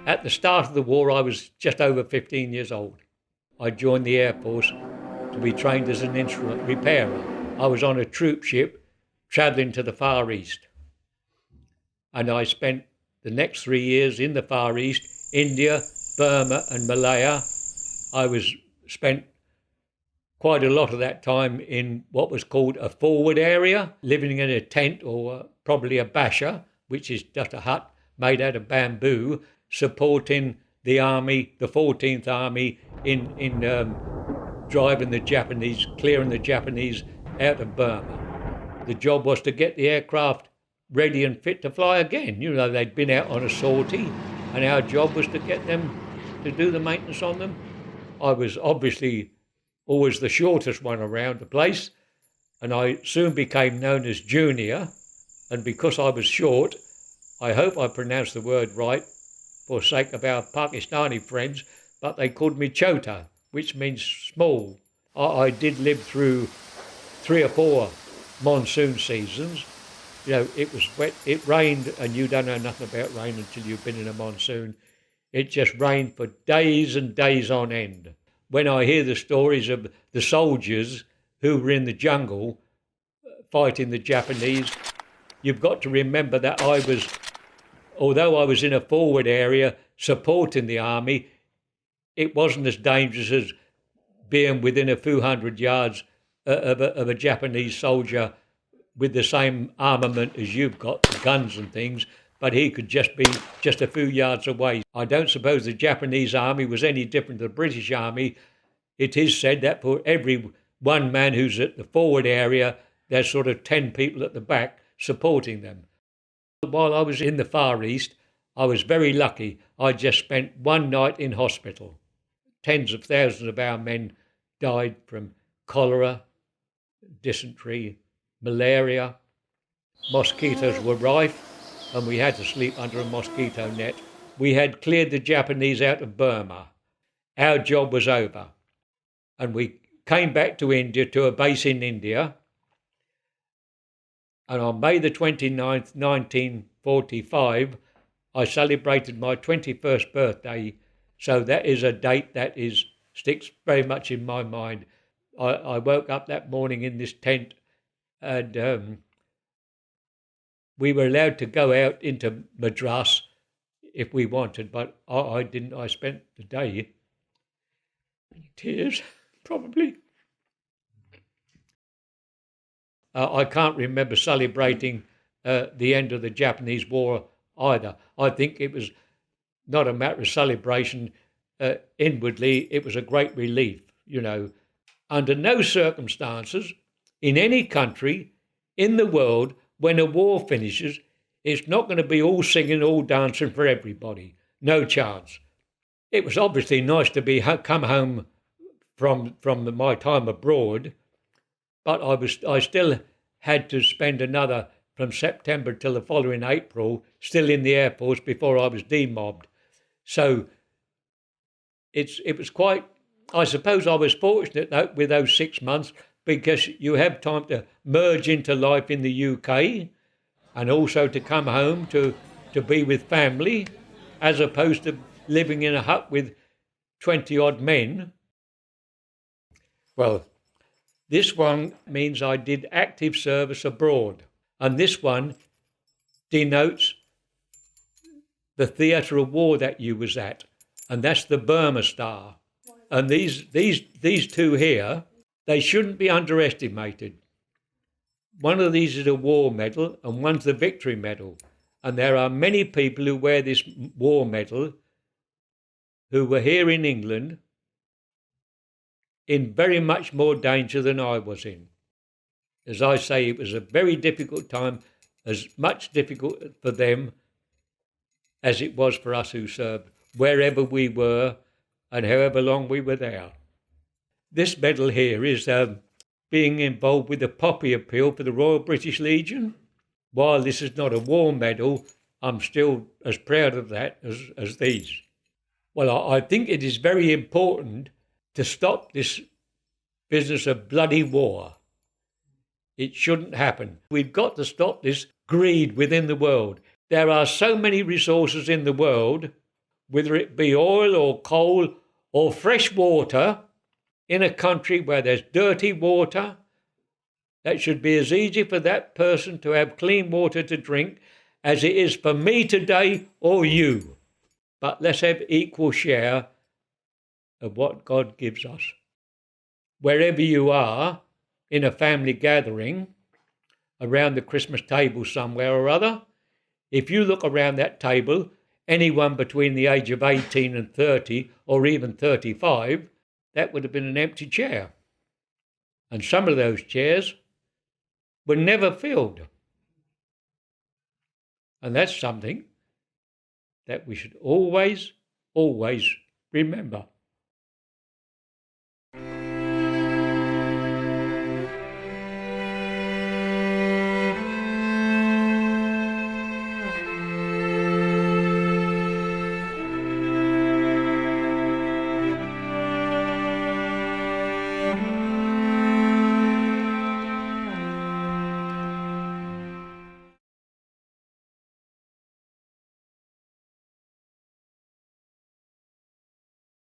At the start of the war, I was just over 15 years old. I joined the Air Force to be trained as an instrument repairer. I was on a troop ship travelling to the Far East. And I spent the next 3 years in the Far East, India, Burma and Malaya. I spent quite a lot of that time in what was called a forward area, living in a tent or probably a basha, which is just a hut made out of bamboo, supporting the army, the 14th Army, in driving the Japanese, clearing the Japanese out of Burma. The job was to get the aircraft ready and fit to fly again. You know, they'd been out on a sortie, and our job was to get them to do the maintenance on them. I was obviously always the shortest one around the place, and I soon became known as Junior, and because I was short, I hope I pronounced the word right for sake of our Pakistani friends, but they called me Chota, which means small. I did live through 3 or 4 monsoon seasons. You know, it was wet, it rained, and you don't know nothing about rain until you've been in a monsoon. It just rained for days and days on end. When I hear the stories of the soldiers who were in the jungle fighting the Japanese, you've got to remember that although I was in a forward area supporting the army, it wasn't as dangerous as being within a few hundred yards of a Japanese soldier with the same armament as you've got, guns and things, but he could just be just a few yards away. I don't suppose the Japanese army was any different to the British army. It is said that for every one man who's at the forward area, there's sort of 10 people at the back supporting them. While I was in the Far East, I was very lucky. I just spent one night in hospital. Tens of thousands of our men died from cholera, dysentery, malaria. Mosquitoes were rife, and we had to sleep under a mosquito net. We had cleared the Japanese out of Burma. Our job was over. And we came back to India, to a base in India. And on May the 29th, 1945, I celebrated my 21st birthday. So that is a date that sticks very much in my mind. I woke up that morning in this tent, and we were allowed to go out into Madras if we wanted, but I didn't. I spent the day in tears, probably. I can't remember celebrating the end of the Japanese war either. I think it was not a matter of celebration. Inwardly, it was a great relief, you know. Under no circumstances, in any country in the world, when a war finishes, it's not going to be all singing, all dancing for everybody. No chance. It was obviously nice to come home from my time abroad, but I still had to spend another, from September till the following April, still in the Air Force before I was demobbed. So it was quite, I suppose I was fortunate with those 6 months, because you have time to merge into life in the UK and also to come home to be with family, as opposed to living in a hut with 20-odd men. Well, this one means I did active service abroad, and this one denotes the theatre of war that you was at, and that's the Burma Star. And these two here, they shouldn't be underestimated. One of these is a war medal and one's the victory medal. And there are many people who wear this war medal who were here in England in very much more danger than I was in. As I say, it was a very difficult time, as much difficult for them as it was for us who served, wherever we were and however long we were there. This medal here is being involved with the Poppy Appeal for the Royal British Legion. While this is not a war medal, I'm still as proud of that as these. Well, I think it is very important to stop this business of bloody war. It shouldn't happen. We've got to stop this greed within the world. There are so many resources in the world. whether it be oil or coal or fresh water, in a country where there's dirty water, that should be as easy for that person to have clean water to drink as it is for me today or you. But let's have equal share of what God gives us. Wherever you are, in a family gathering, around the Christmas table somewhere or other, if you look around that table, anyone between the age of 18 and 30 or even 35, that would have been an empty chair. And some of those chairs were never filled. And that's something that we should always, always remember.